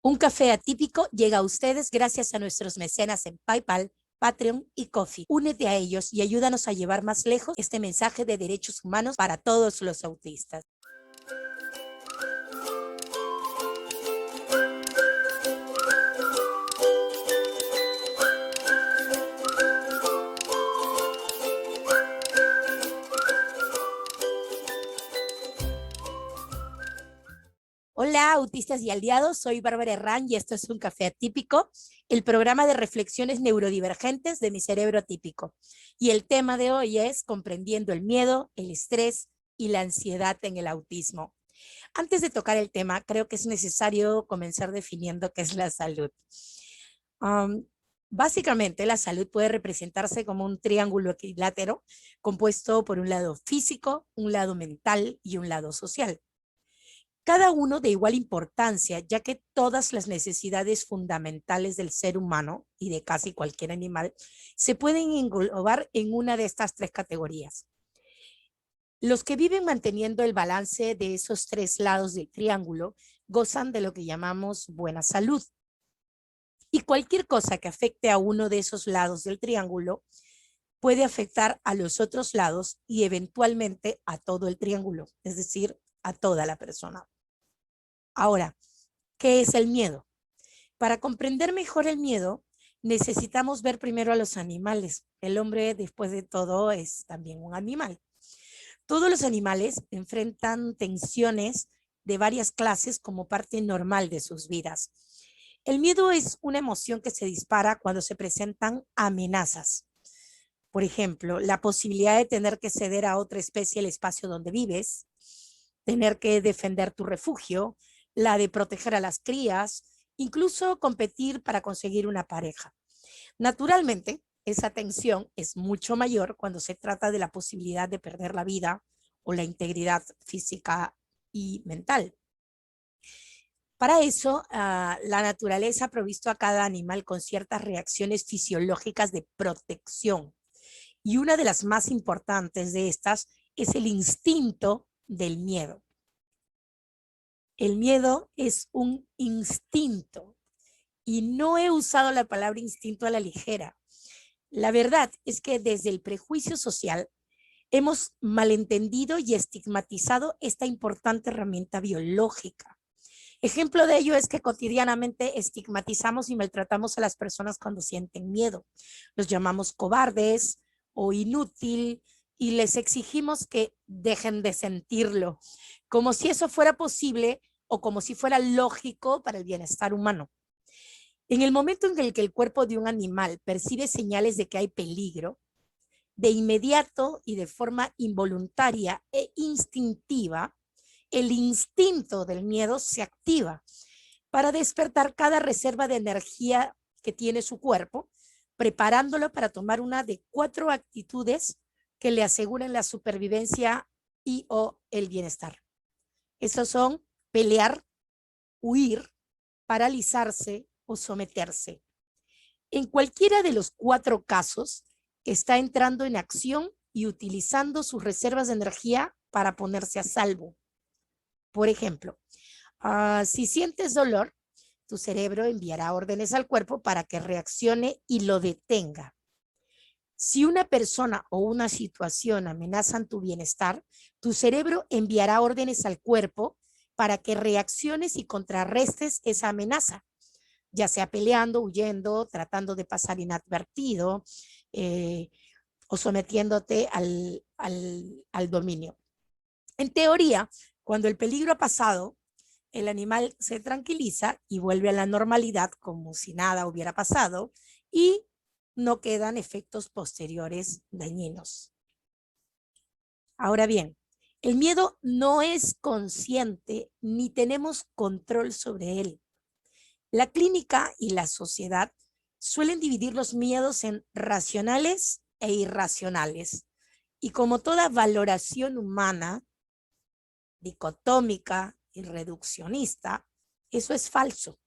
Un café atípico llega a ustedes gracias a nuestros mecenas en PayPal, Patreon y Ko-fi. Únete a ellos y ayúdanos a llevar más lejos este mensaje de derechos humanos para todos los autistas. Hola, autistas y aliados, soy Bárbara Herrán y esto es Un Café Atípico, el programa de reflexiones neurodivergentes de mi cerebro atípico. Y el tema de hoy es comprendiendo el miedo, el estrés y la ansiedad en el autismo. Antes de tocar el tema, creo que es necesario comenzar definiendo qué es la salud. Básicamente, la salud puede representarse como un triángulo equilátero compuesto por un lado físico, un lado mental y un lado social. Cada uno de igual importancia, ya que todas las necesidades fundamentales del ser humano y de casi cualquier animal se pueden englobar en una de estas tres categorías. Los que viven manteniendo el balance de esos tres lados del triángulo gozan de lo que llamamos buena salud. Y cualquier cosa que afecte a uno de esos lados del triángulo puede afectar a los otros lados y eventualmente a todo el triángulo, es decir, a toda la persona. Ahora, ¿qué es el miedo? Para comprender mejor el miedo, necesitamos ver primero a los animales. El hombre, después de todo, es también un animal. Todos los animales enfrentan tensiones de varias clases como parte normal de sus vidas. El miedo es una emoción que se dispara cuando se presentan amenazas. Por ejemplo, la posibilidad de tener que ceder a otra especie el espacio donde vives, tener que defender tu refugio, la de proteger a las crías, incluso competir para conseguir una pareja. Naturalmente, esa tensión es mucho mayor cuando se trata de la posibilidad de perder la vida o la integridad física y mental. Para eso, la naturaleza ha provisto a cada animal con ciertas reacciones fisiológicas de protección. Y una de las más importantes de estas es el instinto del miedo. El miedo es un instinto y no he usado la palabra instinto a la ligera. La verdad es que desde el prejuicio social hemos malentendido y estigmatizado esta importante herramienta biológica. Ejemplo de ello es que cotidianamente estigmatizamos y maltratamos a las personas cuando sienten miedo. Los llamamos cobardes o inútil y les exigimos que dejen de sentirlo, como si eso fuera posible o como si fuera lógico para el bienestar humano. En el momento en el que el cuerpo de un animal percibe señales de que hay peligro, de inmediato y de forma involuntaria e instintiva, el instinto del miedo se activa para despertar cada reserva de energía que tiene su cuerpo, preparándolo para tomar una de 4 actitudes que le aseguren la supervivencia y o el bienestar. Esos son pelear, huir, paralizarse o someterse. En cualquiera de los 4 casos, está entrando en acción y utilizando sus reservas de energía para ponerse a salvo. Por ejemplo, si sientes dolor, tu cerebro enviará órdenes al cuerpo para que reaccione y lo detenga. Si una persona o una situación amenazan tu bienestar, tu cerebro enviará órdenes al cuerpo para que reacciones y contrarrestes esa amenaza, ya sea peleando, huyendo, tratando de pasar inadvertido o sometiéndote al dominio. En teoría, cuando el peligro ha pasado, el animal se tranquiliza y vuelve a la normalidad como si nada hubiera pasado y no quedan efectos posteriores dañinos. Ahora bien, el miedo no es consciente ni tenemos control sobre él. La clínica y la sociedad suelen dividir los miedos en racionales e irracionales. Y como toda valoración humana, dicotómica y reduccionista, eso es falso.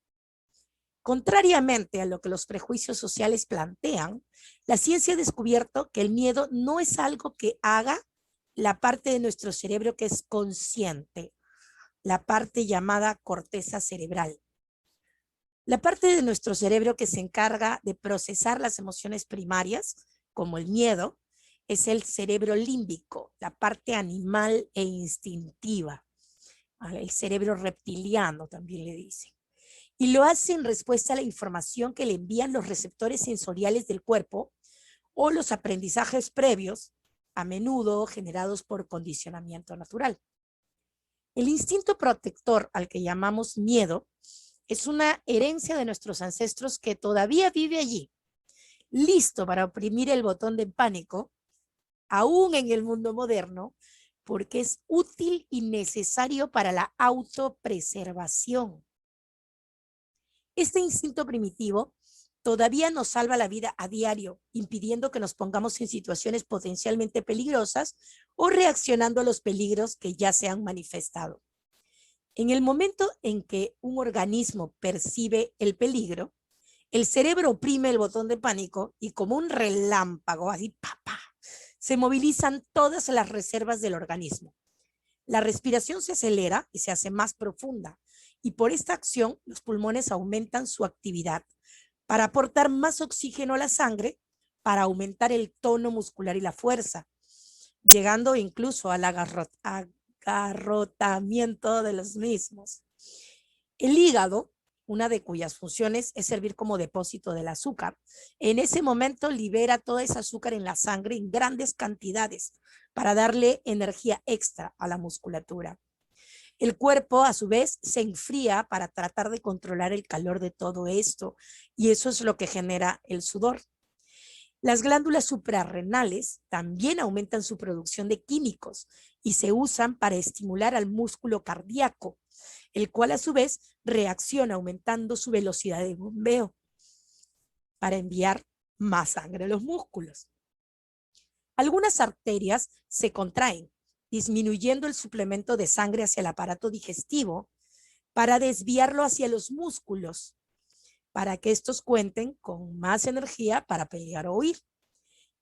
Contrariamente a lo que los prejuicios sociales plantean, la ciencia ha descubierto que el miedo no es algo que haga la parte de nuestro cerebro que es consciente, la parte llamada corteza cerebral. La parte de nuestro cerebro que se encarga de procesar las emociones primarias, como el miedo, es el cerebro límbico, la parte animal e instintiva. El cerebro reptiliano también le dicen. Y lo hace en respuesta a la información que le envían los receptores sensoriales del cuerpo o los aprendizajes previos, a menudo generados por condicionamiento natural. El instinto protector, al que llamamos miedo, es una herencia de nuestros ancestros que todavía vive allí, listo para oprimir el botón de pánico, aún en el mundo moderno, porque es útil y necesario para la autopreservación. Este instinto primitivo todavía nos salva la vida a diario, impidiendo que nos pongamos en situaciones potencialmente peligrosas o reaccionando a los peligros que ya se han manifestado. En el momento en que un organismo percibe el peligro, el cerebro oprime el botón de pánico y como un relámpago, así, ¡papá!, se movilizan todas las reservas del organismo. La respiración se acelera y se hace más profunda, y por esta acción los pulmones aumentan su actividad para aportar más oxígeno a la sangre, para aumentar el tono muscular y la fuerza, llegando incluso al agarrotamiento de los mismos. El hígado, una de cuyas funciones es servir como depósito del azúcar, en ese momento libera todo ese azúcar en la sangre en grandes cantidades para darle energía extra a la musculatura. El cuerpo, a su vez, se enfría para tratar de controlar el calor de todo esto, y eso es lo que genera el sudor. Las glándulas suprarrenales también aumentan su producción de químicos y se usan para estimular al músculo cardíaco, el cual a su vez reacciona aumentando su velocidad de bombeo para enviar más sangre a los músculos. Algunas arterias se contraen, disminuyendo el suplemento de sangre hacia el aparato digestivo para desviarlo hacia los músculos, para que estos cuenten con más energía para pelear o huir.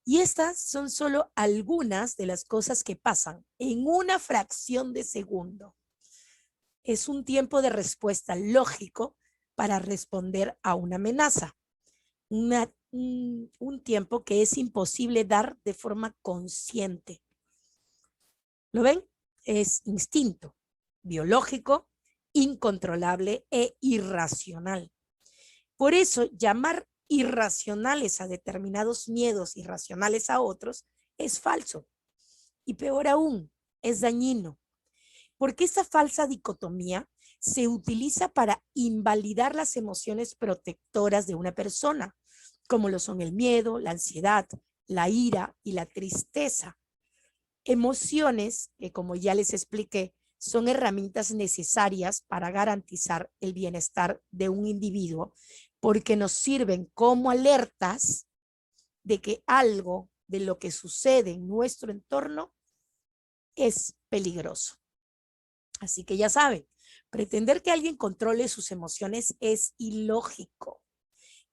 Y estas son solo algunas de las cosas que pasan en una fracción de segundo. Es un tiempo de respuesta lógico para responder a una amenaza. Un tiempo que es imposible dar de forma consciente. ¿Lo ven? Es instinto, biológico, incontrolable e irracional. Por eso, llamar irracionales a determinados miedos, irracionales a otros, es falso. Y peor aún, es dañino. Porque esa falsa dicotomía se utiliza para invalidar las emociones protectoras de una persona, como lo son el miedo, la ansiedad, la ira y la tristeza. Emociones que, como ya les expliqué, son herramientas necesarias para garantizar el bienestar de un individuo, porque nos sirven como alertas de que algo de lo que sucede en nuestro entorno es peligroso. Así que ya saben, pretender que alguien controle sus emociones es ilógico.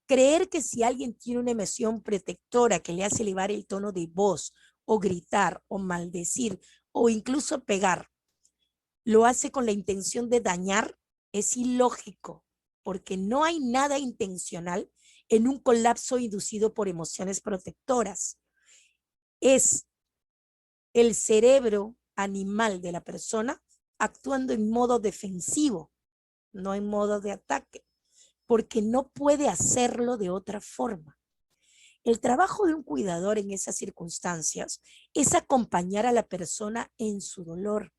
Creer que si alguien tiene una emoción protectora que le hace elevar el tono de voz, o gritar, o maldecir, o incluso pegar, lo hace con la intención de dañar, es ilógico, porque no hay nada intencional en un colapso inducido por emociones protectoras. Es el cerebro animal de la persona actuando en modo defensivo, no en modo de ataque, porque no puede hacerlo de otra forma. El trabajo de un cuidador en esas circunstancias es acompañar a la persona en su dolor,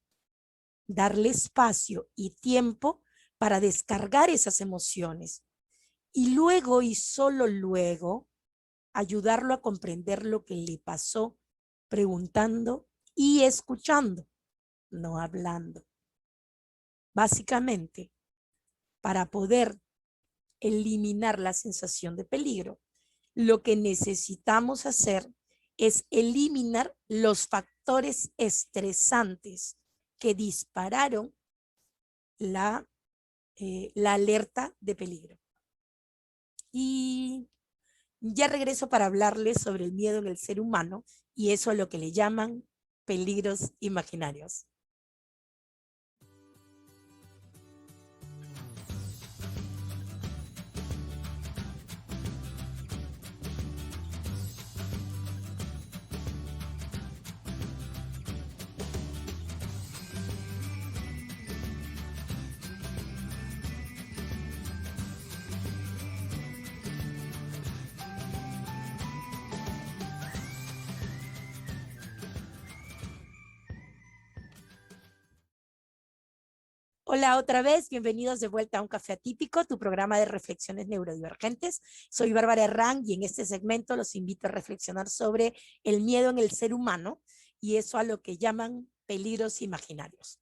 darle espacio y tiempo para descargar esas emociones y luego y solo luego ayudarlo a comprender lo que le pasó, preguntando y escuchando, no hablando. Básicamente, para poder eliminar la sensación de peligro, lo que necesitamos hacer es eliminar los factores estresantes que dispararon la alerta de peligro. Y ya regreso para hablarles sobre el miedo en el ser humano y eso a lo que le llaman peligros imaginarios. Hola otra vez, bienvenidos de vuelta a Un Café Atípico, tu programa de reflexiones neurodivergentes. Soy Bárbara Herrán y en este segmento los invito a reflexionar sobre el miedo en el ser humano y eso a lo que llaman peligros imaginarios.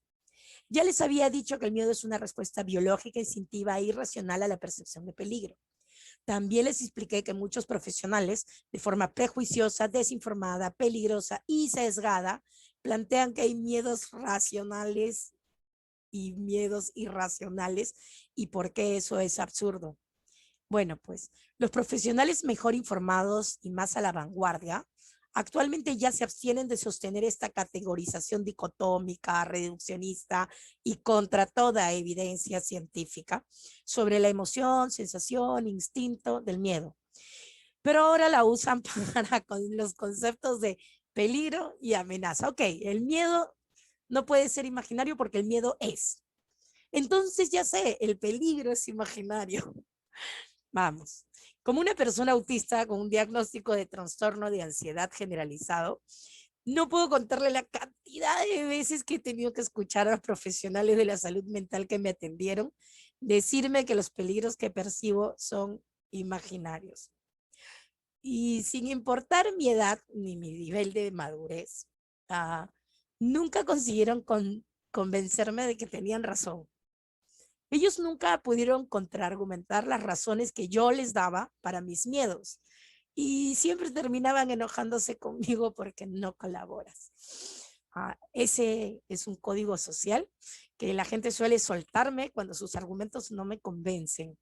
Ya les había dicho que el miedo es una respuesta biológica, instintiva e irracional a la percepción de peligro. También les expliqué que muchos profesionales, de forma prejuiciosa, desinformada, peligrosa y sesgada, plantean que hay miedos racionales y miedos irracionales y por qué eso es absurdo. Bueno, pues los profesionales mejor informados y más a la vanguardia actualmente ya se abstienen de sostener esta categorización dicotómica, reduccionista y contra toda evidencia científica sobre la emoción, sensación, instinto del miedo. Pero ahora la usan para con los conceptos de peligro y amenaza. Ok, el miedo no puede ser imaginario porque el miedo es. Entonces ya sé, el peligro es imaginario. Vamos. Como una persona autista con un diagnóstico de trastorno de ansiedad generalizado, no puedo contarle la cantidad de veces que he tenido que escuchar a los profesionales de la salud mental que me atendieron decirme que los peligros que percibo son imaginarios. Y sin importar mi edad ni mi nivel de madurez, nunca consiguieron convencerme de que tenían razón. Ellos nunca pudieron contraargumentar las razones que yo les daba para mis miedos y siempre terminaban enojándose conmigo porque no colaboras. Ese es un código social que la gente suele soltarme cuando sus argumentos no me convencen.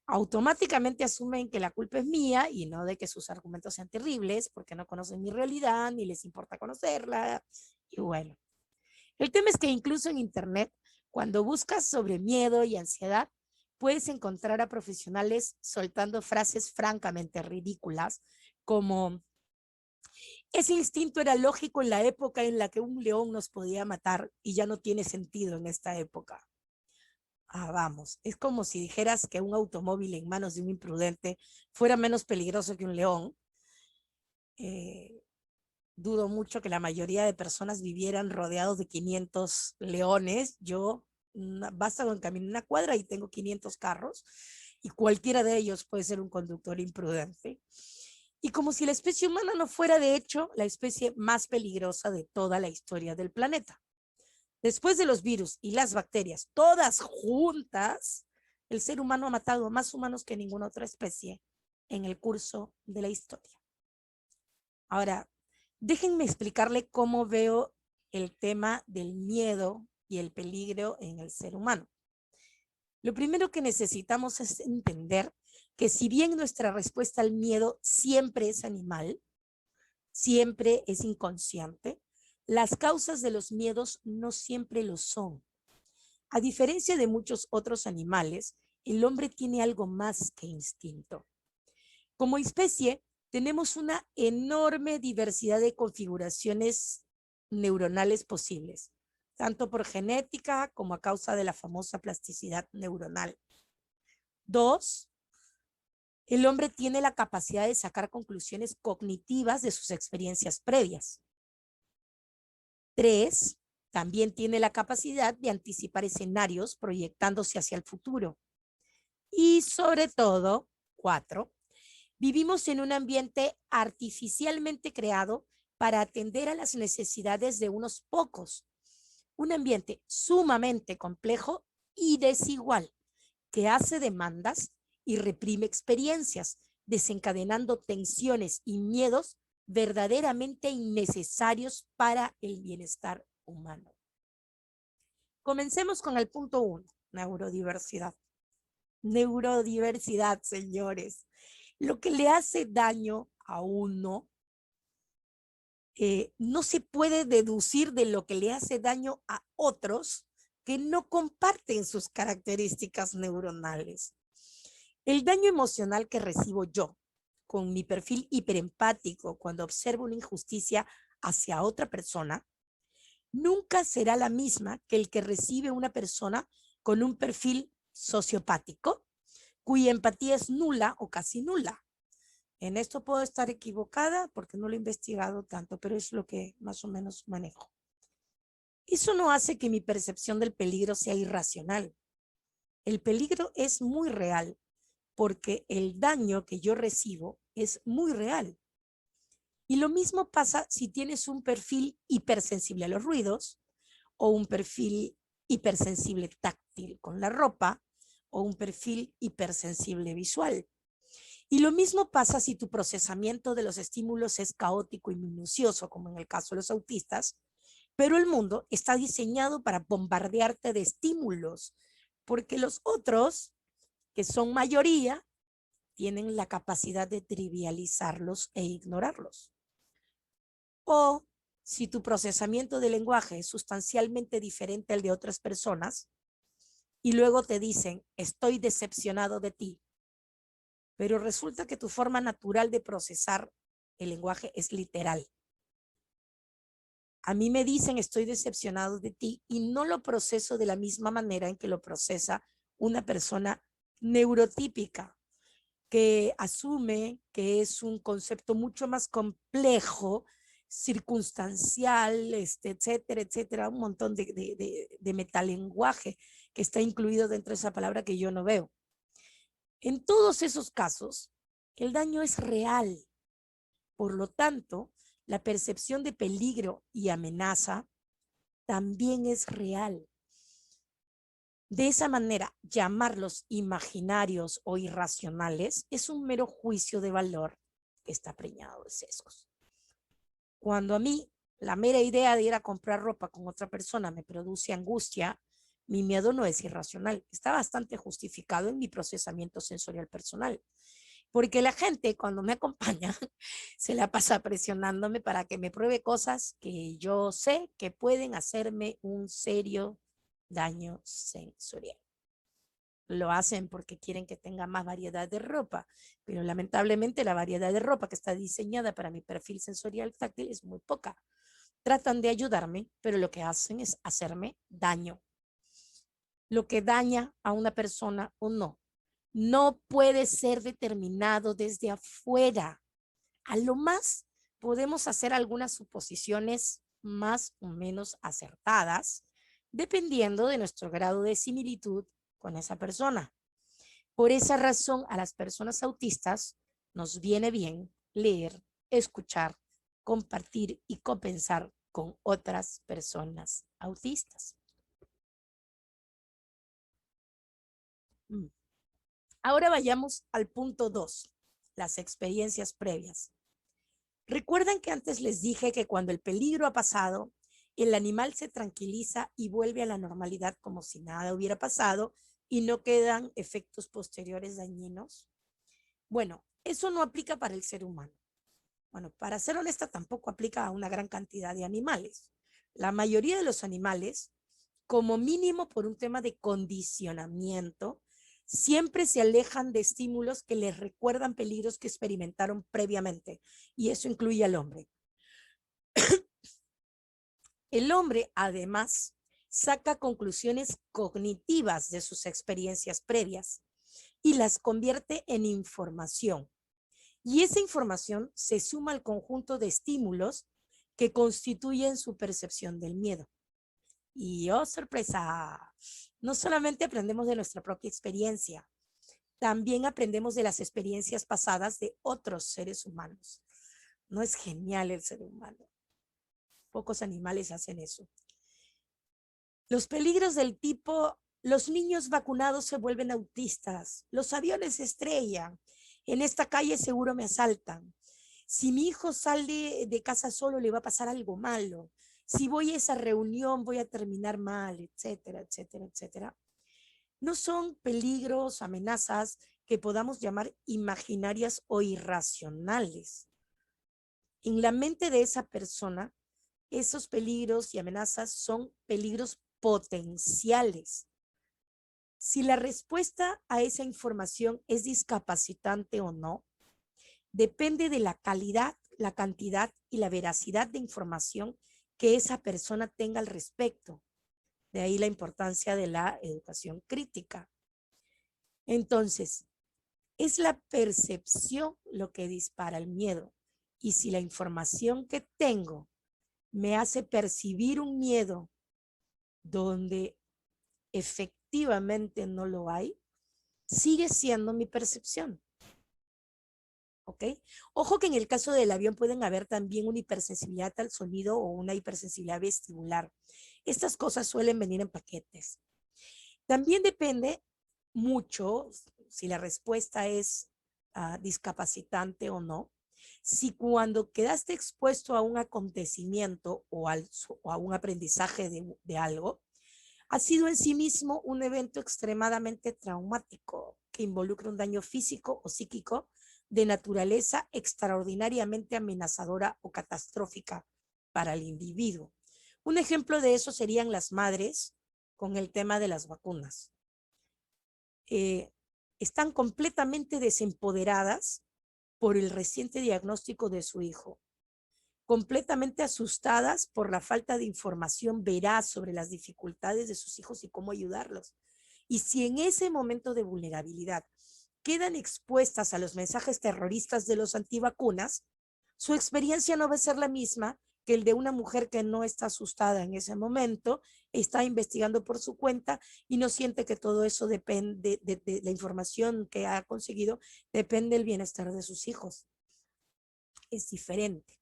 Automáticamente asumen que la culpa es mía y no de que sus argumentos sean terribles porque no conocen mi realidad ni les importa conocerla. Y bueno, el tema es que incluso en internet, cuando buscas sobre miedo y ansiedad, puedes encontrar a profesionales soltando frases francamente ridículas como ese instinto era lógico en la época en la que un león nos podía matar y ya no tiene sentido en esta época. Vamos, es como si dijeras que un automóvil en manos de un imprudente fuera menos peligroso que un león. Dudo mucho que la mayoría de personas vivieran rodeados de 500 leones. Yo basta con caminar una cuadra y tengo 500 carros y cualquiera de ellos puede ser un conductor imprudente. Y como si la especie humana no fuera de hecho la especie más peligrosa de toda la historia del planeta. Después de los virus y las bacterias, todas juntas, el ser humano ha matado a más humanos que ninguna otra especie en el curso de la historia. Ahora, déjenme explicarle cómo veo el tema del miedo y el peligro en el ser humano. Lo primero que necesitamos es entender que si bien nuestra respuesta al miedo siempre es animal, siempre es inconsciente, las causas de los miedos no siempre lo son. A diferencia de muchos otros animales, el hombre tiene algo más que instinto. Como especie, tenemos una enorme diversidad de configuraciones neuronales posibles, tanto por genética como a causa de la famosa plasticidad neuronal. 2, el hombre tiene la capacidad de sacar conclusiones cognitivas de sus experiencias previas. 3, también tiene la capacidad de anticipar escenarios proyectándose hacia el futuro. Y sobre todo, 4, vivimos en un ambiente artificialmente creado para atender a las necesidades de unos pocos. Un ambiente sumamente complejo y desigual que hace demandas y reprime experiencias, desencadenando tensiones y miedos verdaderamente innecesarios para el bienestar humano. Comencemos con el punto 1, neurodiversidad. Neurodiversidad, señores. Lo que le hace daño a uno no se puede deducir de lo que le hace daño a otros que no comparten sus características neuronales. El daño emocional que recibo yo con mi perfil hiperempático cuando observo una injusticia hacia otra persona nunca será la misma que el que recibe una persona con un perfil sociopático cuya empatía es nula o casi nula. En esto puedo estar equivocada porque no lo he investigado tanto, pero es lo que más o menos manejo. Eso no hace que mi percepción del peligro sea irracional. El peligro es muy real porque el daño que yo recibo es muy real. Y lo mismo pasa si tienes un perfil hipersensible a los ruidos o un perfil hipersensible táctil con la ropa o un perfil hipersensible visual. Y lo mismo pasa si tu procesamiento de los estímulos es caótico y minucioso, como en el caso de los autistas, pero el mundo está diseñado para bombardearte de estímulos, porque los otros, que son mayoría, tienen la capacidad de trivializarlos e ignorarlos. O si tu procesamiento del lenguaje es sustancialmente diferente al de otras personas y luego te dicen, estoy decepcionado de ti, pero resulta que tu forma natural de procesar el lenguaje es literal. A mí me dicen, estoy decepcionado de ti y no lo proceso de la misma manera en que lo procesa una persona neurotípica, que asume que es un concepto mucho más complejo, circunstancial, etcétera, etcétera, un montón de metalenguaje que está incluido dentro de esa palabra que yo no veo. En todos esos casos, el daño es real. Por lo tanto, la percepción de peligro y amenaza también es real. De esa manera, llamarlos imaginarios o irracionales es un mero juicio de valor que está preñado de sesgos. Cuando a mí la mera idea de ir a comprar ropa con otra persona me produce angustia, mi miedo no es irracional, está bastante justificado en mi procesamiento sensorial personal. Porque la gente cuando me acompaña se la pasa presionándome para que me pruebe cosas que yo sé que pueden hacerme un serio daño sensorial. Lo hacen porque quieren que tenga más variedad de ropa, pero lamentablemente la variedad de ropa que está diseñada para mi perfil sensorial táctil es muy poca. Tratan de ayudarme, pero lo que hacen es hacerme daño. Lo que daña a una persona o no puede ser determinado desde afuera. A lo más podemos hacer algunas suposiciones más o menos acertadas, dependiendo de nuestro grado de similitud con esa persona. Por esa razón, a las personas autistas nos viene bien leer, escuchar, compartir y compensar con otras personas autistas. Ahora vayamos al punto 2, las experiencias previas. Recuerdan que antes les dije que cuando el peligro ha pasado, el animal se tranquiliza y vuelve a la normalidad como si nada hubiera pasado y no quedan efectos posteriores dañinos. Bueno, eso no aplica para el ser humano. Bueno, para ser honesta, tampoco aplica a una gran cantidad de animales. La mayoría de los animales, como mínimo por un tema de condicionamiento, siempre se alejan de estímulos que les recuerdan peligros que experimentaron previamente, y eso incluye al hombre. El hombre, además, saca conclusiones cognitivas de sus experiencias previas y las convierte en información. Y esa información se suma al conjunto de estímulos que constituyen su percepción del miedo. Y oh, sorpresa, no solamente aprendemos de nuestra propia experiencia, también aprendemos de las experiencias pasadas de otros seres humanos. ¿No es genial el ser humano? Pocos animales hacen eso. Los peligros del tipo, los niños vacunados se vuelven autistas, los aviones se estrellan, en esta calle seguro me asaltan. Si mi hijo sale de casa solo le va a pasar algo malo. Si voy a esa reunión voy a terminar mal, etcétera, etcétera, etcétera. No son peligros, amenazas que podamos llamar imaginarias o irracionales. En la mente de esa persona, esos peligros y amenazas son peligros potenciales. Si la respuesta a esa información es discapacitante o no, depende de la calidad, la cantidad y la veracidad de información que esa persona tenga al respecto. De ahí la importancia de la educación crítica. Entonces, es la percepción lo que dispara el miedo. Y si la información que tengo me hace percibir un miedo donde efectivamente no lo hay, sigue siendo mi percepción. ¿Ok? Ojo que en el caso del avión pueden haber también una hipersensibilidad al sonido o una hipersensibilidad vestibular. Estas cosas suelen venir en paquetes. También depende mucho si la respuesta es discapacitante o no. Si cuando quedaste expuesto a un acontecimiento o a un aprendizaje de algo, ha sido en sí mismo un evento extremadamente traumático que involucra un daño físico o psíquico de naturaleza extraordinariamente amenazadora o catastrófica para el individuo. Un ejemplo de eso serían las madres con el tema de las vacunas. Están completamente desempoderadas por el reciente diagnóstico de su hijo, completamente asustadas por la falta de información veraz sobre las dificultades de sus hijos y cómo ayudarlos. Y si en ese momento de vulnerabilidad quedan expuestas a los mensajes terroristas de los antivacunas, su experiencia no va a ser la misma que el de una mujer que no está asustada en ese momento, está investigando por su cuenta y no siente que todo eso depende de la información que ha conseguido, depende del bienestar de sus hijos. Es diferente.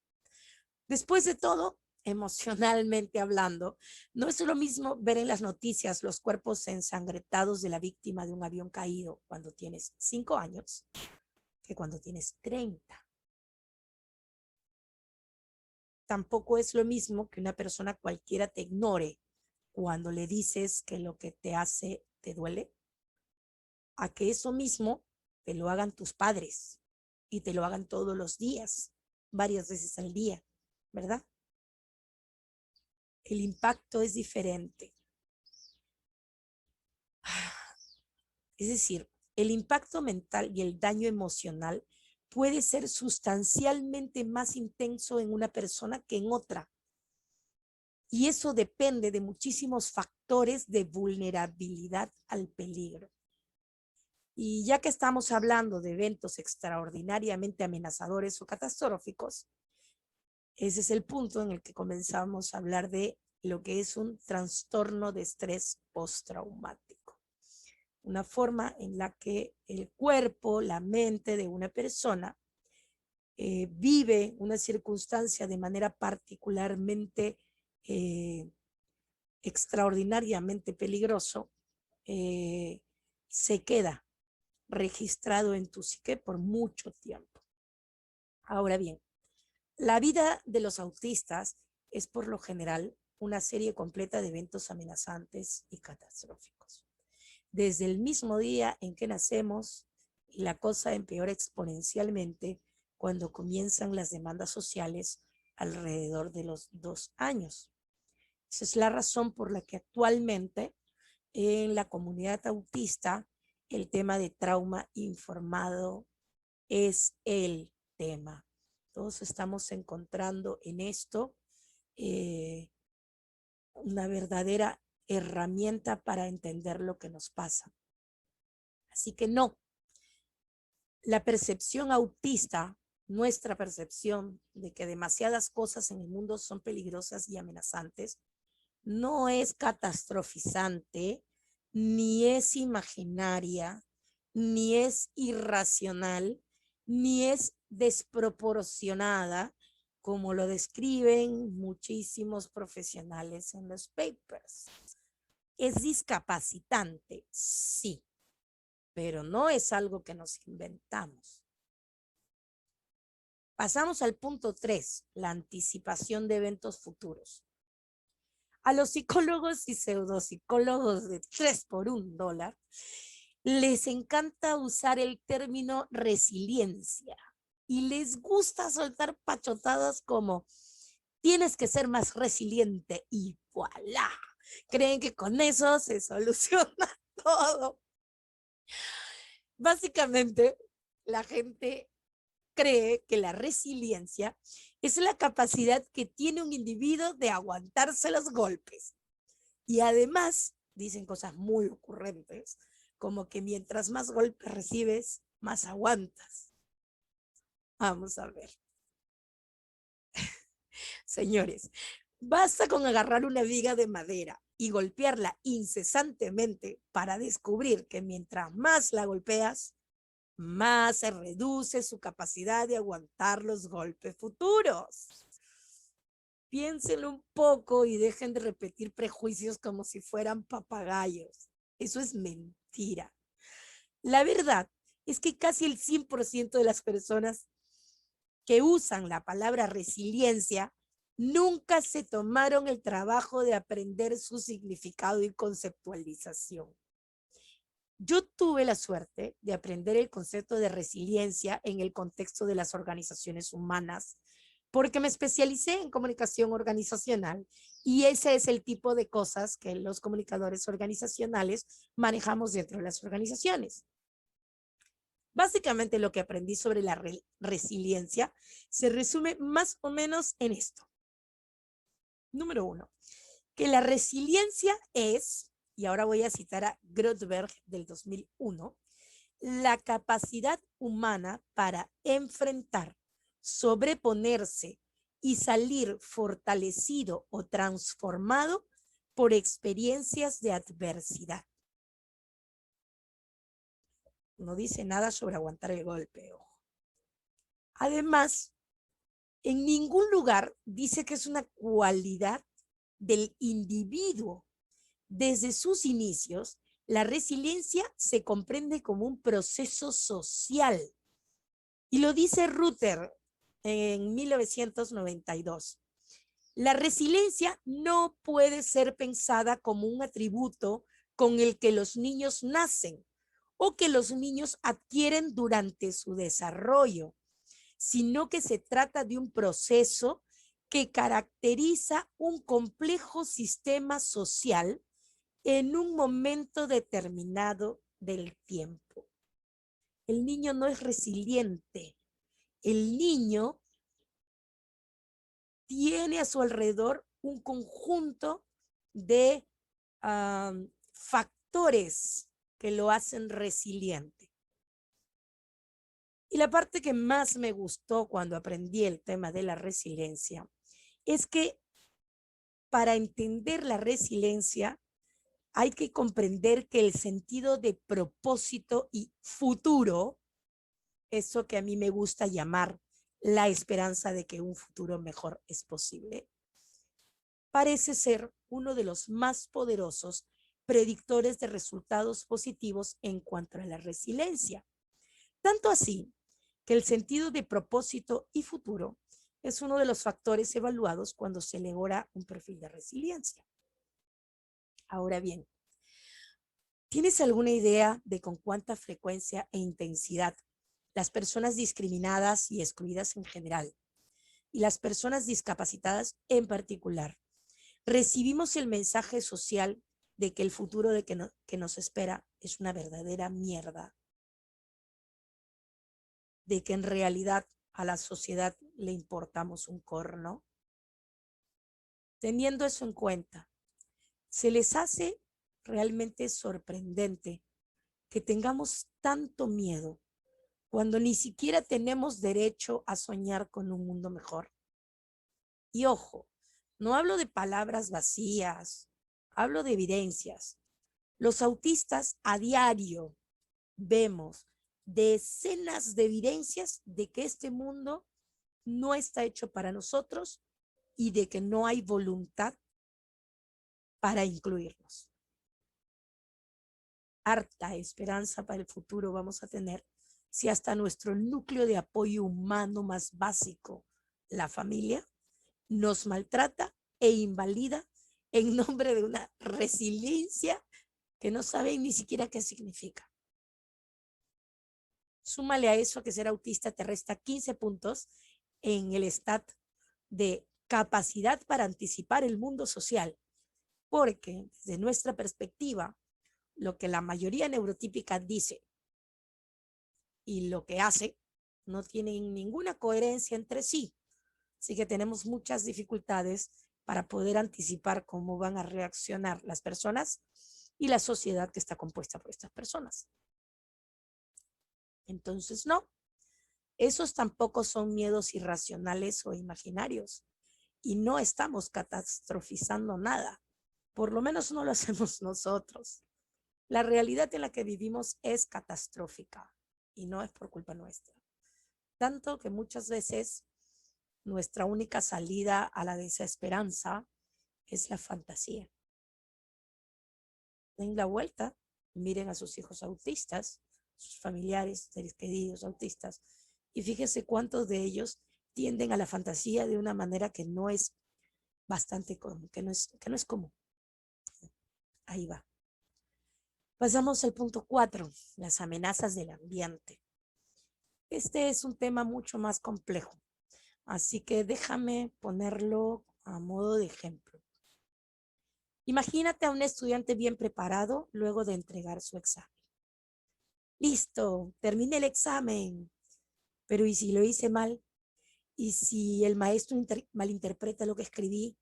Después de todo, emocionalmente hablando, no es lo mismo ver en las noticias los cuerpos ensangrentados de la víctima de un avión caído cuando tienes 5 años que cuando tienes 30. Tampoco es lo mismo que una persona cualquiera te ignore cuando le dices que lo que te hace te duele, a que eso mismo te lo hagan tus padres y te lo hagan todos los días, varias veces al día, ¿verdad? El impacto es diferente. Es decir, el impacto mental y el daño emocional puede ser sustancialmente más intenso en una persona que en otra. Y eso depende de muchísimos factores de vulnerabilidad al peligro. Y ya que estamos hablando de eventos extraordinariamente amenazadores o catastróficos, ese es el punto en el que comenzamos a hablar de lo que es un trastorno de estrés postraumático. Una forma en la que el cuerpo, la mente de una persona vive una circunstancia de manera particularmente extraordinariamente peligroso, se queda registrado en tu psique por mucho tiempo. Ahora bien, la vida de los autistas es por lo general una serie completa de eventos amenazantes y catastróficos. Desde el mismo día en que nacemos, la cosa empeora exponencialmente cuando comienzan las demandas sociales alrededor de los 2 años. Esa es la razón por la que actualmente en la comunidad autista el tema de trauma informado es el tema. Todos estamos encontrando en esto una verdadera herramienta para entender lo que nos pasa. Así que no, la percepción autista, nuestra percepción de que demasiadas cosas en el mundo son peligrosas y amenazantes, no es catastrofizante, ni es imaginaria, ni es irracional, ni es desproporcionada, como lo describen muchísimos profesionales en los papers. ¿Es discapacitante? Sí, pero no es algo que nos inventamos. Pasamos al punto 3, la anticipación de eventos futuros. A los psicólogos y pseudopsicólogos de 3 por $1 les encanta usar el término resiliencia y les gusta soltar pachotadas como tienes que ser más resiliente y voilà. Creen que con eso se soluciona todo. Básicamente, la gente cree que la resiliencia es la capacidad que tiene un individuo de aguantarse los golpes. Y además, dicen cosas muy ocurrentes, como que mientras más golpes recibes, más aguantas. Vamos a ver. Señores, basta con agarrar una viga de madera y golpearla incesantemente para descubrir que mientras más la golpeas, más se reduce su capacidad de aguantar los golpes futuros. Piénsenlo un poco y dejen de repetir prejuicios como si fueran papagayos. Eso es mentira. La verdad es que casi el 100% de las personas que usan la palabra resiliencia nunca se tomaron el trabajo de aprender su significado y conceptualización. Yo tuve la suerte de aprender el concepto de resiliencia en el contexto de las organizaciones humanas, porque me especialicé en comunicación organizacional y ese es el tipo de cosas que los comunicadores organizacionales manejamos dentro de las organizaciones. Básicamente lo que aprendí sobre la resiliencia se resume más o menos en esto. Número 1, que la resiliencia es, y ahora voy a citar a Grotberg del 2001, la capacidad humana para enfrentar, sobreponerse y salir fortalecido o transformado por experiencias de adversidad. No dice nada sobre aguantar el golpe, ojo. Además, en ningún lugar dice que es una cualidad del individuo. Desde sus inicios, la resiliencia se comprende como un proceso social. Y lo dice Ruther en 1992. La resiliencia no puede ser pensada como un atributo con el que los niños nacen o que los niños adquieren durante su desarrollo, sino que se trata de un proceso que caracteriza un complejo sistema social en un momento determinado del tiempo. El niño no es resiliente. El niño tiene a su alrededor un conjunto de factores que lo hacen resiliente. Y la parte que más me gustó cuando aprendí el tema de la resiliencia es que para entender la resiliencia hay que comprender que el sentido de propósito y futuro, eso que a mí me gusta llamar la esperanza de que un futuro mejor es posible, parece ser uno de los más poderosos predictores de resultados positivos en cuanto a la resiliencia. Tanto así que el sentido de propósito y futuro es uno de los factores evaluados cuando se elabora un perfil de resiliencia. Ahora bien, ¿tienes alguna idea de con cuánta frecuencia e intensidad las personas discriminadas y excluidas en general y las personas discapacitadas en particular recibimos el mensaje social de que el futuro que nos espera es una verdadera mierda? De que en realidad a la sociedad le importamos un corno. Teniendo eso en cuenta, se les hace realmente sorprendente que tengamos tanto miedo cuando ni siquiera tenemos derecho a soñar con un mundo mejor. Y ojo, no hablo de palabras vacías, hablo de evidencias. Los autistas a diario vemos decenas de evidencias de que este mundo no está hecho para nosotros y de que no hay voluntad para incluirnos. Harta esperanza para el futuro vamos a tener si hasta nuestro núcleo de apoyo humano más básico, la familia, nos maltrata e invalida en nombre de una resiliencia que no saben ni siquiera qué significa. Súmale a eso que ser autista te resta 15 puntos en el stat de capacidad para anticipar el mundo social, porque desde nuestra perspectiva, lo que la mayoría neurotípica dice y lo que hace no tienen ninguna coherencia entre sí. Así que tenemos muchas dificultades para poder anticipar cómo van a reaccionar las personas y la sociedad que está compuesta por estas personas. Entonces, no, esos tampoco son miedos irracionales o imaginarios y no estamos catastrofizando nada. Por lo menos no lo hacemos nosotros. La realidad en la que vivimos es catastrófica y no es por culpa nuestra. Tanto que muchas veces nuestra única salida a la desesperanza es la fantasía. Den la vuelta, miren a sus hijos autistas, sus familiares, seres queridos autistas, y fíjense cuántos de ellos tienden a la fantasía de una manera que no es bastante común, que no es común. Ahí va. Pasamos al punto 4, las amenazas del ambiente. Este es un tema mucho más complejo, así que déjame ponerlo a modo de ejemplo. Imagínate a un estudiante bien preparado luego de entregar su examen. Listo, terminé el examen, pero ¿y si lo hice mal? ¿Y si el maestro malinterpreta lo que escribí?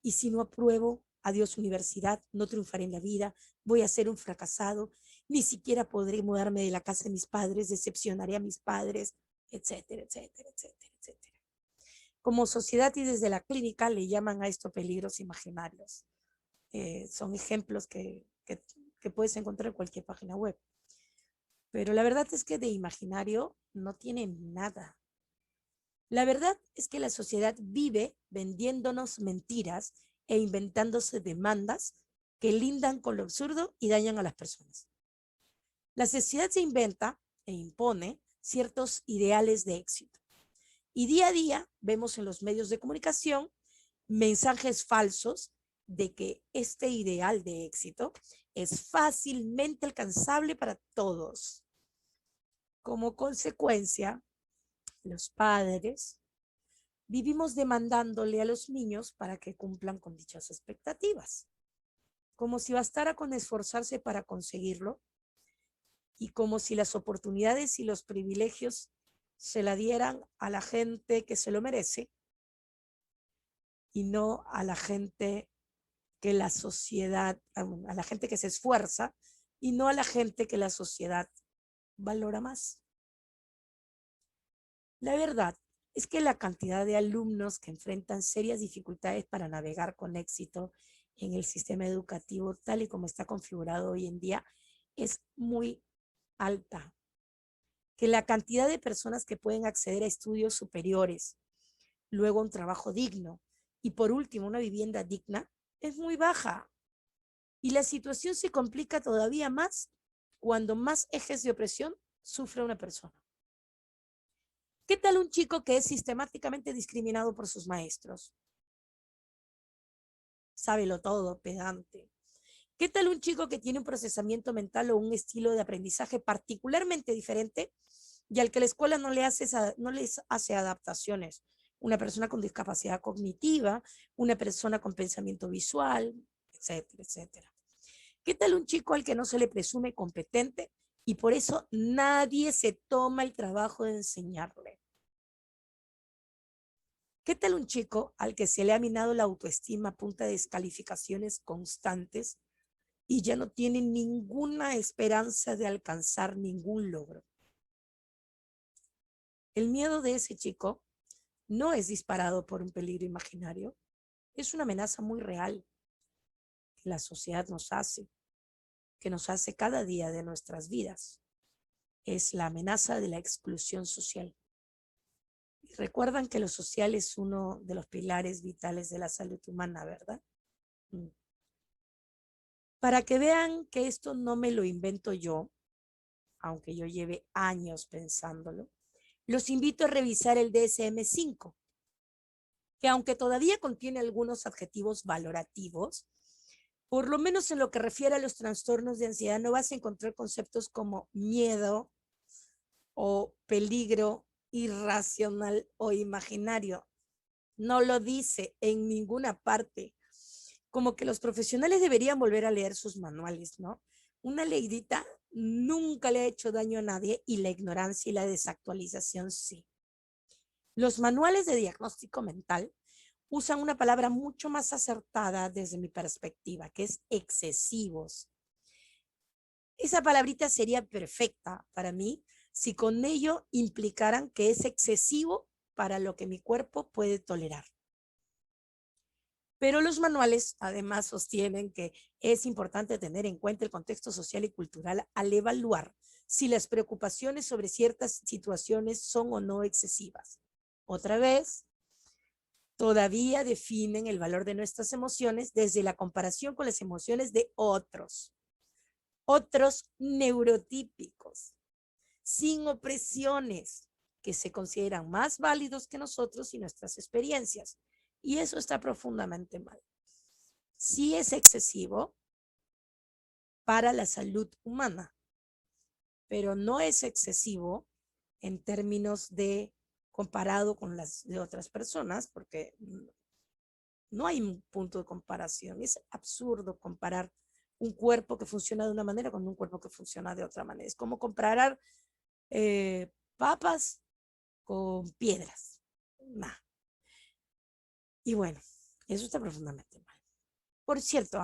¿Y si no apruebo? Adiós universidad, no triunfaré en la vida, voy a ser un fracasado, ni siquiera podré mudarme de la casa de mis padres, decepcionaré a mis padres, etcétera, etcétera, etcétera, etcétera. Como sociedad y desde la clínica le llaman a esto peligros imaginarios. Son ejemplos que puedes encontrar en cualquier página web. Pero la verdad es que de imaginario no tiene nada. La verdad es que la sociedad vive vendiéndonos mentiras e inventándose demandas que lindan con lo absurdo y dañan a las personas. La sociedad se inventa e impone ciertos ideales de éxito. Y día a día vemos en los medios de comunicación mensajes falsos de que este ideal de éxito es fácilmente alcanzable para todos. Como consecuencia, los padres vivimos demandándole a los niños para que cumplan con dichas expectativas, como si bastara con esforzarse para conseguirlo y como si las oportunidades y los privilegios se la dieran a la gente que se lo merece y no a la gente que la sociedad, a la gente que se esfuerza y no a la gente que la sociedad valora más. La verdad es que la cantidad de alumnos que enfrentan serias dificultades para navegar con éxito en el sistema educativo tal y como está configurado hoy en día es muy alta. Que la cantidad de personas que pueden acceder a estudios superiores, luego un trabajo digno y por último una vivienda digna es muy baja. Y la situación se complica todavía más cuando más ejes de opresión sufre una persona. ¿Qué tal un chico que es sistemáticamente discriminado por sus maestros? Sábelo todo, pedante. ¿Qué tal un chico que tiene un procesamiento mental o un estilo de aprendizaje particularmente diferente y al que la escuela no les hace adaptaciones? Una persona con discapacidad cognitiva, una persona con pensamiento visual, etcétera, etcétera. ¿Qué tal un chico al que no se le presume competente y por eso nadie se toma el trabajo de enseñarle? ¿Qué tal un chico al que se le ha minado la autoestima a punta de descalificaciones constantes y ya no tiene ninguna esperanza de alcanzar ningún logro? El miedo de ese chico no es disparado por un peligro imaginario, es una amenaza muy real que la sociedad que nos hace cada día de nuestras vidas. Es la amenaza de la exclusión social. Y recuerdan que lo social es uno de los pilares vitales de la salud humana, ¿verdad? Para que vean que esto no me lo invento yo, aunque yo lleve años pensándolo, los invito a revisar el DSM-5, que aunque todavía contiene algunos adjetivos valorativos, por lo menos en lo que refiere a los trastornos de ansiedad, no vas a encontrar conceptos como miedo o peligro irracional o imaginario. No lo dice en ninguna parte. Como que los profesionales deberían volver a leer sus manuales, ¿no? Una leidita nunca le ha hecho daño a nadie y la ignorancia y la desactualización sí. Los manuales de diagnóstico mental usan una palabra mucho más acertada desde mi perspectiva, que es excesivos. Esa palabrita sería perfecta para mí si con ello implicaran que es excesivo para lo que mi cuerpo puede tolerar. Pero los manuales además sostienen que es importante tener en cuenta el contexto social y cultural al evaluar si las preocupaciones sobre ciertas situaciones son o no excesivas. Otra vez, todavía definen el valor de nuestras emociones desde la comparación con las emociones de otros neurotípicos, sin opresiones, que se consideran más válidos que nosotros y nuestras experiencias. Y eso está profundamente mal. Sí es excesivo para la salud humana, pero no es excesivo en términos de comparado con las de otras personas, porque no hay un punto de comparación. Es absurdo comparar un cuerpo que funciona de una manera con un cuerpo que funciona de otra manera. Es como comparar papas con piedras. Nah. Y bueno, eso está profundamente mal. Por cierto,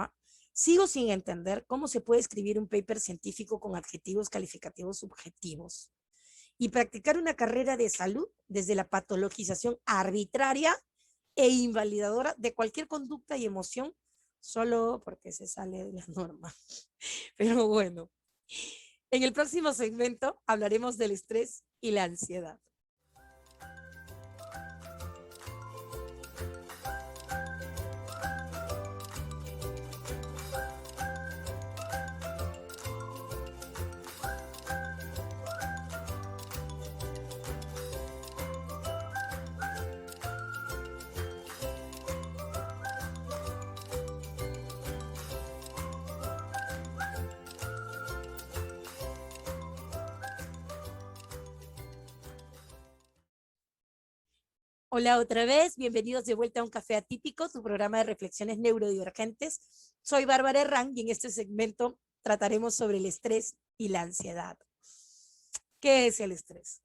sigo sin entender cómo se puede escribir un paper científico con adjetivos calificativos subjetivos y practicar una carrera de salud desde la patologización arbitraria e invalidadora de cualquier conducta y emoción solo porque se sale de la norma. Pero bueno, en el próximo segmento hablaremos del estrés y la ansiedad. Hola otra vez, bienvenidos de vuelta a Un Café Atípico, tu programa de reflexiones neurodivergentes. Soy Bárbara Herrán y en este segmento trataremos sobre el estrés y la ansiedad. ¿Qué es el estrés?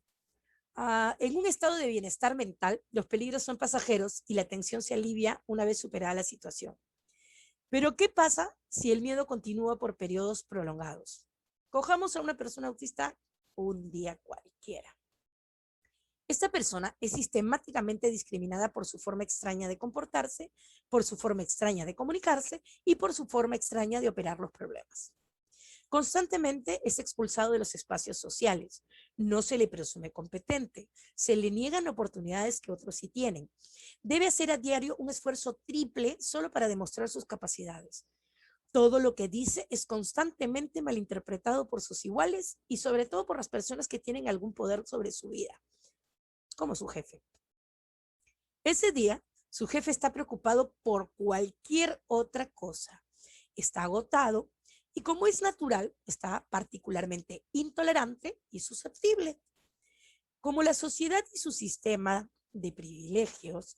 En un estado de bienestar mental, los peligros son pasajeros y la tensión se alivia una vez superada la situación. Pero ¿qué pasa si el miedo continúa por periodos prolongados? Cojamos a una persona autista un día cualquiera. Esta persona es sistemáticamente discriminada por su forma extraña de comportarse, por su forma extraña de comunicarse y por su forma extraña de operar los problemas. Constantemente es expulsado de los espacios sociales, no se le presume competente, se le niegan oportunidades que otros sí tienen. Debe hacer a diario un esfuerzo triple solo para demostrar sus capacidades. Todo lo que dice es constantemente malinterpretado por sus iguales y sobre todo por las personas que tienen algún poder sobre su vida, como su jefe. Ese día, su jefe está preocupado por cualquier otra cosa. Está agotado y, como es natural, está particularmente intolerante y susceptible. Como la sociedad y su sistema de privilegios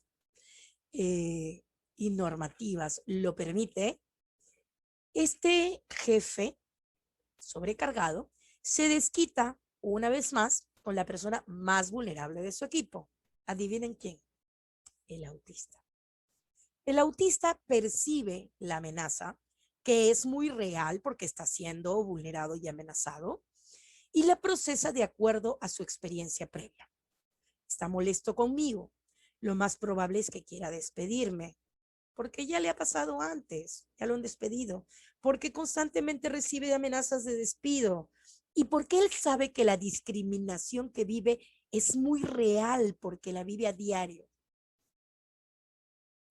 y normativas lo permite, este jefe sobrecargado se desquita una vez más con la persona más vulnerable de su equipo. ¿Adivinen quién? El autista. El autista percibe la amenaza, que es muy real porque está siendo vulnerado y amenazado, y la procesa de acuerdo a su experiencia previa. Está molesto conmigo. Lo más probable es que quiera despedirme, porque ya le ha pasado antes, ya lo han despedido, porque constantemente recibe amenazas de despido y porque él sabe que la discriminación que vive es muy real porque la vive a diario.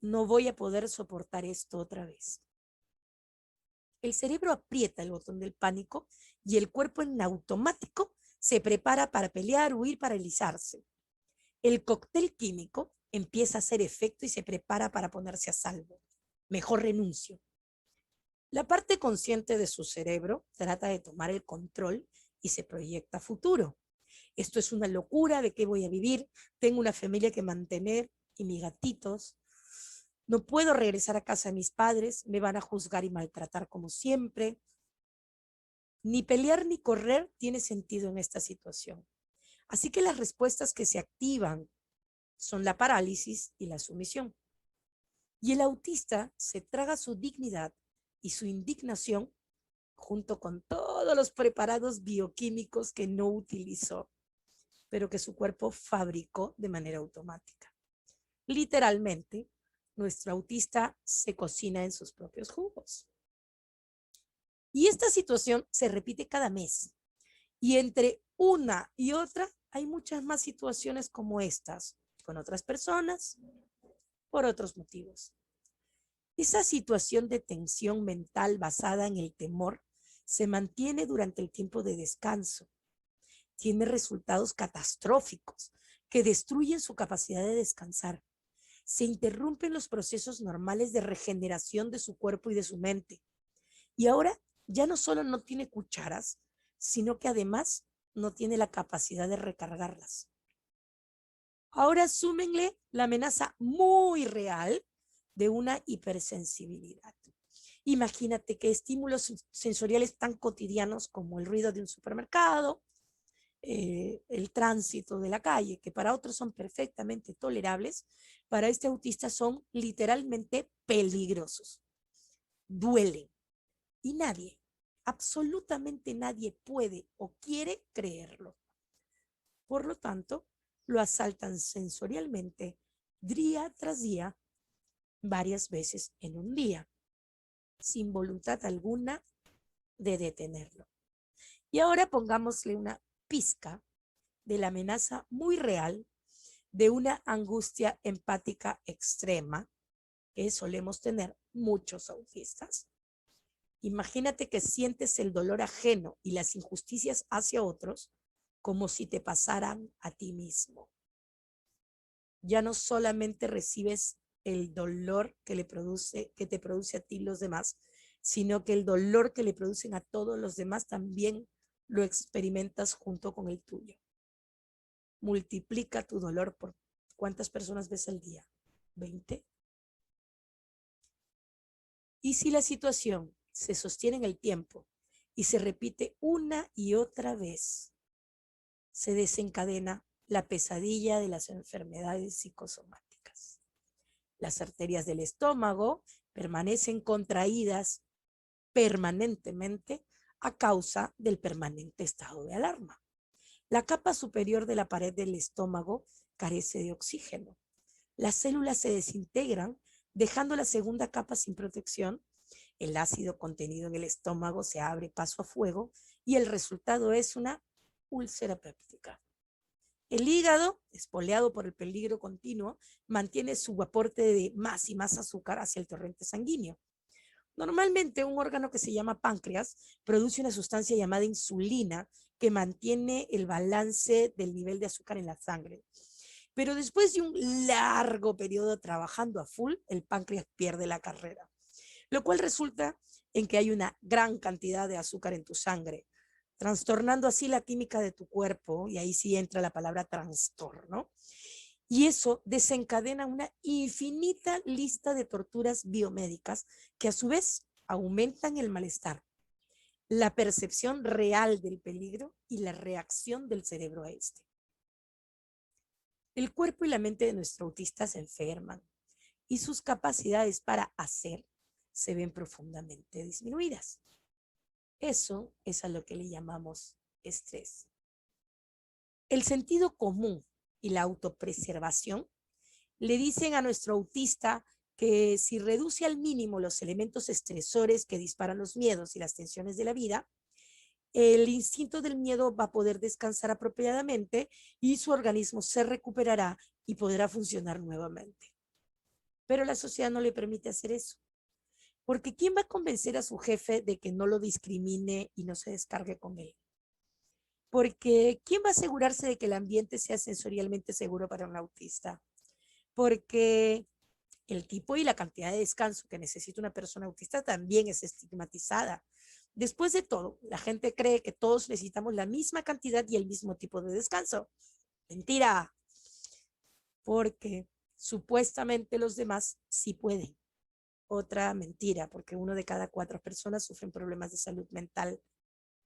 No voy a poder soportar esto otra vez. El cerebro aprieta el botón del pánico y el cuerpo en automático se prepara para pelear, huir, paralizarse. El cóctel químico empieza a hacer efecto y se prepara para ponerse a salvo. Mejor renuncio. La parte consciente de su cerebro trata de tomar el control y se proyecta futuro. Esto es una locura, ¿de qué voy a vivir? Tengo una familia que mantener y mis gatitos. No puedo regresar a casa de mis padres, me van a juzgar y maltratar como siempre. Ni pelear ni correr tiene sentido en esta situación. Así que las respuestas que se activan son la parálisis y la sumisión. Y el autista se traga su dignidad y su indignación junto con todos los preparados bioquímicos que no utilizó, pero que su cuerpo fabricó de manera automática. Literalmente, nuestro autista se cocina en sus propios jugos. Y esta situación se repite cada mes. Y entre una y otra hay muchas más situaciones como estas, con otras personas, por otros motivos. Esa situación de tensión mental basada en el temor se mantiene durante el tiempo de descanso. Tiene resultados catastróficos que destruyen su capacidad de descansar. Se interrumpen los procesos normales de regeneración de su cuerpo y de su mente. Y ahora ya no solo no tiene cucharas, sino que además no tiene la capacidad de recargarlas. Ahora súmenle la amenaza muy real de una hipersensibilidad. Imagínate que estímulos sensoriales tan cotidianos como el ruido de un supermercado, el tránsito de la calle, que para otros son perfectamente tolerables, para este autista son literalmente peligrosos. Duelen. Y nadie, absolutamente nadie puede o quiere creerlo. Por lo tanto, lo asaltan sensorialmente día tras día, varias veces en un día, sin voluntad alguna de detenerlo. Y ahora pongámosle una pizca de la amenaza muy real de una angustia empática extrema que solemos tener muchos autistas. Imagínate que sientes el dolor ajeno y las injusticias hacia otros como si te pasaran a ti mismo. Ya no solamente recibes el dolor que te produce a ti los demás, sino que el dolor que le producen a todos los demás también lo experimentas junto con el tuyo. Multiplica tu dolor por ¿cuántas personas ves al día? ¿20? Y si la situación se sostiene en el tiempo y se repite una y otra vez, se desencadena la pesadilla de las enfermedades psicosomáticas. Las arterias del estómago permanecen contraídas permanentemente a causa del permanente estado de alarma. La capa superior de la pared del estómago carece de oxígeno. Las células se desintegran, dejando la segunda capa sin protección. El ácido contenido en el estómago se abre paso a fuego y el resultado es una úlcera péptica. El hígado, espoleado por el peligro continuo, mantiene su aporte de más y más azúcar hacia el torrente sanguíneo. Normalmente un órgano que se llama páncreas produce una sustancia llamada insulina que mantiene el balance del nivel de azúcar en la sangre. Pero después de un largo periodo trabajando a full, el páncreas pierde la carrera, lo cual resulta en que hay una gran cantidad de azúcar en tu sangre, trastornando así la química de tu cuerpo, y ahí sí entra la palabra trastorno. Y eso desencadena una infinita lista de torturas biomédicas que a su vez aumentan el malestar, la percepción real del peligro y la reacción del cerebro a este. El cuerpo y la mente de nuestro autista se enferman y sus capacidades para hacer se ven profundamente disminuidas. Eso es a lo que le llamamos estrés. El sentido común y la autopreservación le dicen a nuestro autista que si reduce al mínimo los elementos estresores que disparan los miedos y las tensiones de la vida, el instinto del miedo va a poder descansar apropiadamente y su organismo se recuperará y podrá funcionar nuevamente. Pero la sociedad no le permite hacer eso. Porque ¿quién va a convencer a su jefe de que no lo discrimine y no se descargue con él? Porque ¿quién va a asegurarse de que el ambiente sea sensorialmente seguro para un autista? Porque el tipo y la cantidad de descanso que necesita una persona autista también es estigmatizada. Después de todo, la gente cree que todos necesitamos la misma cantidad y el mismo tipo de descanso. Mentira, porque supuestamente los demás sí pueden. Otra mentira, porque 1 de cada 4 personas sufren problemas de salud mental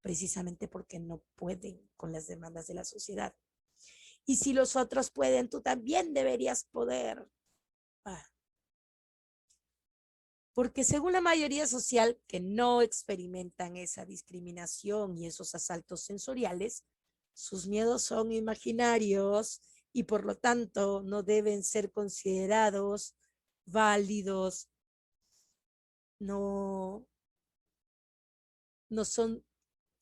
precisamente porque no pueden con las demandas de la sociedad. Y si los otros pueden, tú también deberías poder. Porque según la mayoría social que no experimentan esa discriminación y esos asaltos sensoriales, sus miedos son imaginarios y por lo tanto no deben ser considerados válidos, no, no son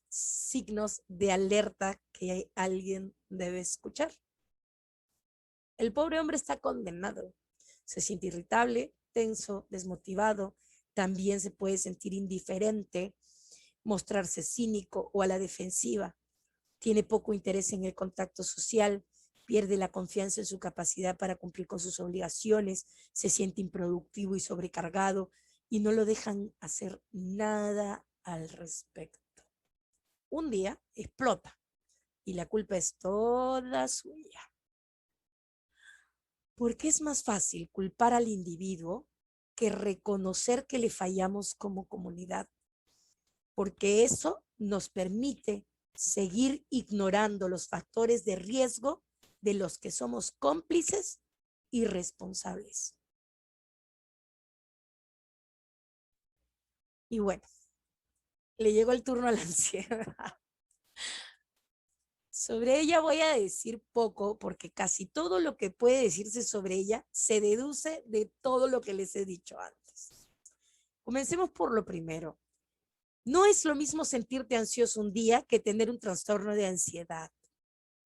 signos de alerta que alguien debe escuchar. El pobre hombre está condenado. Se siente irritable, tenso, desmotivado. También se puede sentir indiferente, mostrarse cínico o a la defensiva. Tiene poco interés en el contacto social, pierde la confianza en su capacidad para cumplir con sus obligaciones, se siente improductivo y sobrecargado y no lo dejan hacer nada al respecto. Un día explota y la culpa es toda suya. Porque es más fácil culpar al individuo que reconocer que le fallamos como comunidad, porque eso nos permite seguir ignorando los factores de riesgo de los que somos cómplices y responsables. Y bueno, le llegó el turno a la ansiedad. Sobre ella voy a decir poco porque casi todo lo que puede decirse sobre ella se deduce de todo lo que les he dicho antes. Comencemos por lo primero. No es lo mismo sentirte ansioso un día que tener un trastorno de ansiedad.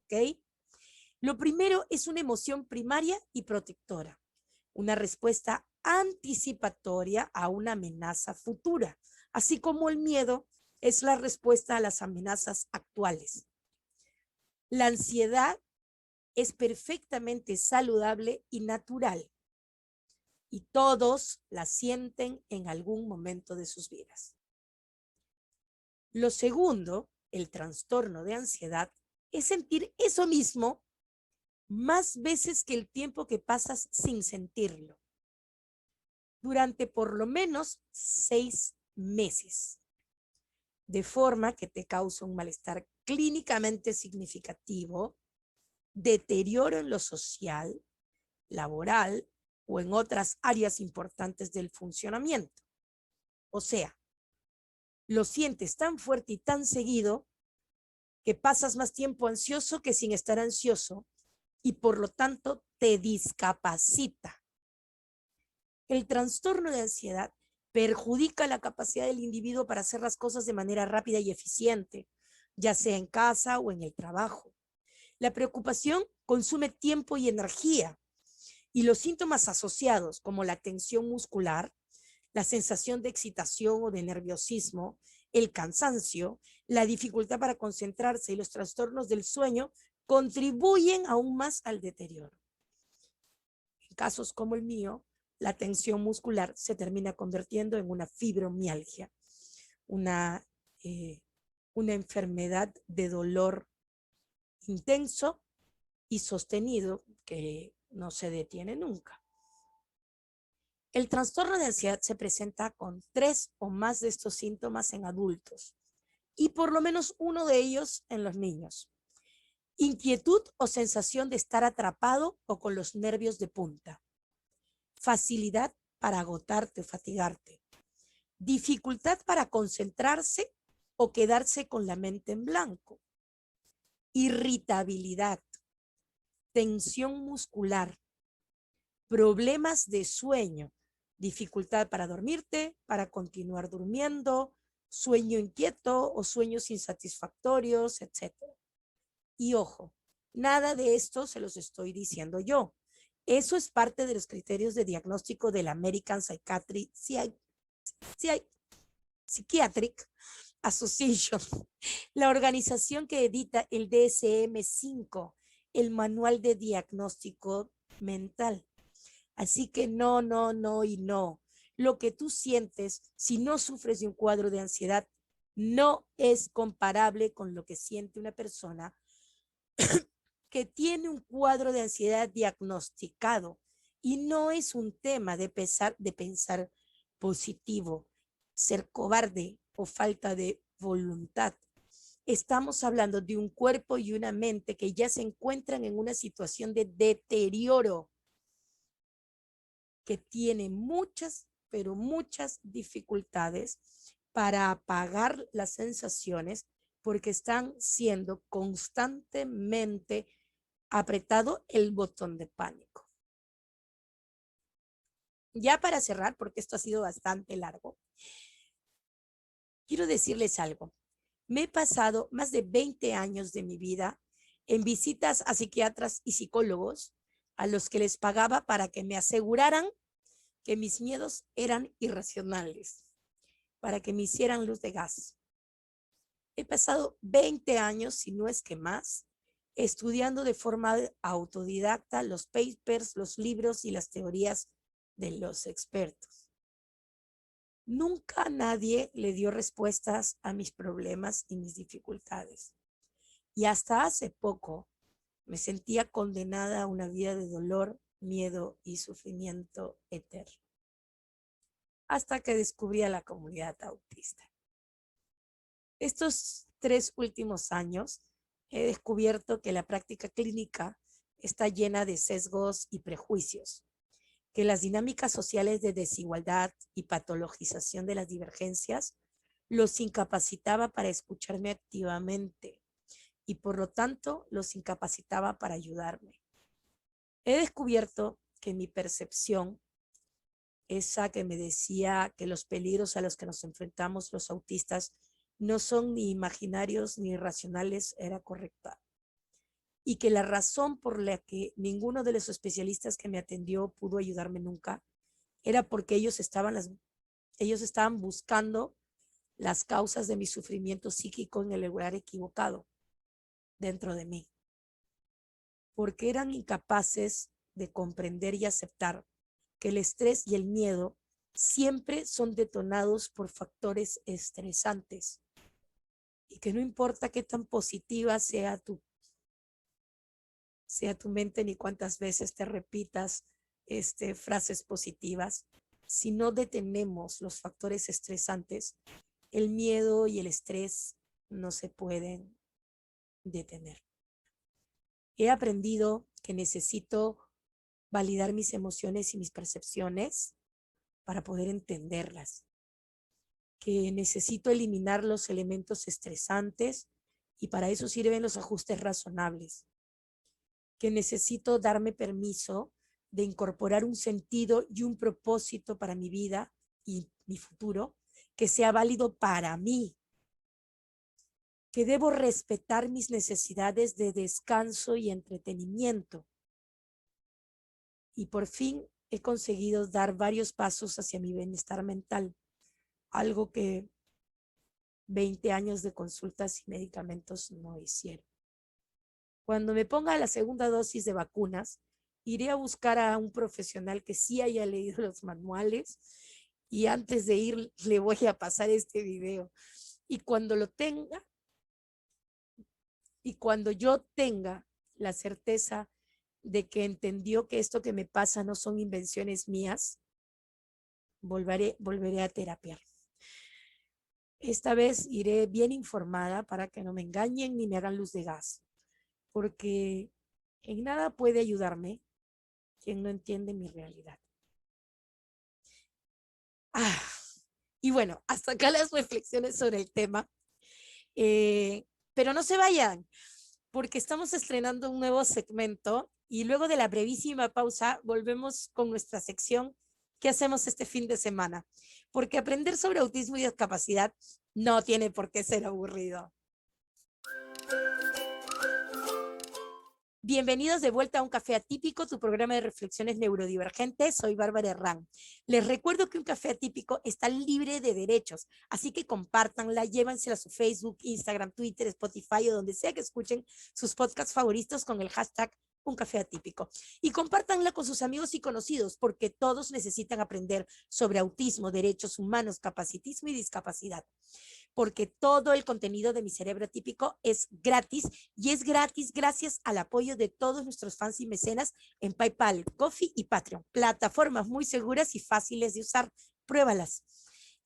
¿Ok? Lo primero es una emoción primaria y protectora, una respuesta anticipatoria a una amenaza futura, así como el miedo es la respuesta a las amenazas actuales. La ansiedad es perfectamente saludable y natural, y todos la sienten en algún momento de sus vidas. Lo segundo, el trastorno de ansiedad, es sentir eso mismo más veces que el tiempo que pasas sin sentirlo, durante por lo menos 6 meses, de forma que te causa un malestar clínicamente significativo, deterioro en lo social, laboral o en otras áreas importantes del funcionamiento. O sea, lo sientes tan fuerte y tan seguido que pasas más tiempo ansioso que sin estar ansioso y por lo tanto te discapacita. El trastorno de ansiedad perjudica la capacidad del individuo para hacer las cosas de manera rápida y eficiente, ya sea en casa o en el trabajo. La preocupación consume tiempo y energía, y los síntomas asociados, como la tensión muscular, la sensación de excitación o de nerviosismo, el cansancio, la dificultad para concentrarse y los trastornos del sueño, contribuyen aún más al deterioro. En casos como el mío, la tensión muscular se termina convirtiendo en una fibromialgia, una, una enfermedad de dolor intenso y sostenido que no se detiene nunca. El trastorno de ansiedad se presenta con 3 o más de estos síntomas en adultos y por lo menos uno de ellos en los niños. Inquietud o sensación de estar atrapado o con los nervios de punta. Facilidad para agotarte o fatigarte. Dificultad para concentrarse o quedarse con la mente en blanco. Irritabilidad. Tensión muscular. Problemas de sueño. Dificultad para dormirte, para continuar durmiendo, sueño inquieto o sueños insatisfactorios, etc. Y ojo, nada de esto se los estoy diciendo yo. Eso es parte de los criterios de diagnóstico de la American Psychiatric Association, la organización que edita el DSM-5, el Manual de Diagnóstico Mental. Así que no, no, no y no. Lo que tú sientes si no sufres de un cuadro de ansiedad no es comparable con lo que siente una persona que tiene un cuadro de ansiedad diagnosticado, y no es un tema de pensar positivo, ser cobarde o falta de voluntad. Estamos hablando de un cuerpo y una mente que ya se encuentran en una situación de deterioro, que tiene muchas, pero muchas dificultades para apagar las sensaciones porque están siendo constantemente apretado el botón de pánico. ya para cerrar, porque esto ha sido bastante largo, quiero decirles algo. Me he pasado más de 20 años de mi vida en visitas a psiquiatras y psicólogos a los que les pagaba para que me aseguraran que mis miedos eran irracionales, para que me hicieran luz de gas. He pasado 20 años, si no es que más, estudiando de forma autodidacta los papers, los libros y las teorías de los expertos. Nunca nadie le dio respuestas a mis problemas y mis dificultades. Y hasta hace poco me sentía condenada a una vida de dolor, miedo y sufrimiento eterno. Hasta que descubrí a la comunidad autista. Estos 3 últimos años he descubierto que la práctica clínica está llena de sesgos y prejuicios, que las dinámicas sociales de desigualdad y patologización de las divergencias los incapacitaba para escucharme activamente y por lo tanto los incapacitaba para ayudarme. He descubierto que mi percepción, esa que me decía que los peligros a los que nos enfrentamos los autistas no son ni imaginarios ni irracionales, era correcta. Y que la razón por la que ninguno de los especialistas que me atendió pudo ayudarme nunca era porque ellos estaban buscando las causas de mi sufrimiento psíquico en el lugar equivocado, dentro de mí. Porque eran incapaces de comprender y aceptar que el estrés y el miedo siempre son detonados por factores estresantes y que no importa qué tan positiva sea tu mente ni cuántas veces te repitas frases positivas, si no detenemos los factores estresantes, el miedo y el estrés no se pueden detener. He aprendido que necesito validar mis emociones y mis percepciones para poder entenderlas, que necesito eliminar los elementos estresantes y para eso sirven los ajustes razonables, que necesito darme permiso de incorporar un sentido y un propósito para mi vida y mi futuro que sea válido para mí, que debo respetar mis necesidades de descanso y entretenimiento. Y por fin he conseguido dar varios pasos hacia mi bienestar mental, algo que 20 años de consultas y medicamentos no hicieron. Cuando me ponga la segunda dosis de vacunas, iré a buscar a un profesional que sí haya leído los manuales y antes de ir le voy a pasar este video. Y cuando lo tenga, y cuando yo tenga la certeza de que entendió que esto que me pasa no son invenciones mías, volveré a terapiar. Esta vez iré bien informada para que no me engañen ni me hagan luz de gas, porque en nada puede ayudarme quien no entiende mi realidad. Y bueno, hasta acá las reflexiones sobre el tema. Pero no se vayan, porque estamos estrenando un nuevo segmento y luego de la brevísima pausa volvemos con nuestra sección ¿qué hacemos este fin de semana? Porque aprender sobre autismo y discapacidad no tiene por qué ser aburrido. Bienvenidos de vuelta a Un Café Atípico, tu programa de reflexiones neurodivergentes. Soy Bárbara Herrán. Les recuerdo que Un Café Atípico está libre de derechos, así que compártanla, llévansela a su Facebook, Instagram, Twitter, Spotify o donde sea que escuchen sus podcasts favoritos con el hashtag Un Café Atípico. Y compártanla con sus amigos y conocidos, porque todos necesitan aprender sobre autismo, derechos humanos, capacitismo y discapacidad. Porque todo el contenido de Mi Cerebro Atípico es gratis y es gratis gracias al apoyo de todos nuestros fans y mecenas en PayPal, Ko-fi y Patreon. Plataformas muy seguras y fáciles de usar. Pruébalas.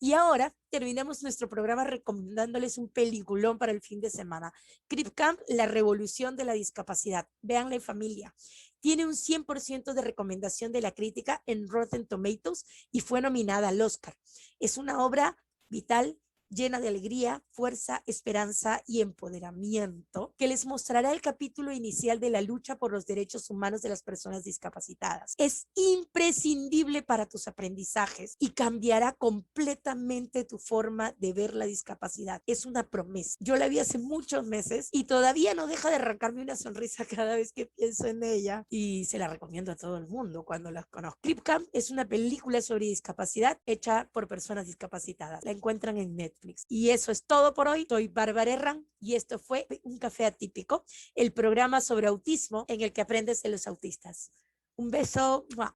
Y ahora terminamos nuestro programa recomendándoles un peliculón para el fin de semana. Crip Camp, la revolución de la discapacidad. Véanla en familia. Tiene un 100% de recomendación de la crítica en Rotten Tomatoes y fue nominada al Oscar. Es una obra vital llena de alegría, fuerza, esperanza y empoderamiento, que les mostrará el capítulo inicial de la lucha por los derechos humanos de las personas discapacitadas. Es imprescindible para tus aprendizajes y cambiará completamente tu forma de ver la discapacidad. Es una promesa. Yo la vi hace muchos meses y todavía no deja de arrancarme una sonrisa cada vez que pienso en ella, y se la recomiendo a todo el mundo cuando la conozco. Clipcamp es una película sobre discapacidad hecha por personas discapacitadas. La encuentran en Netflix. Y eso es todo por hoy. Soy Bárbara Herrán y esto fue Un Café Atípico, el programa sobre autismo en el que aprendes de los autistas. Un beso. ¡Mua!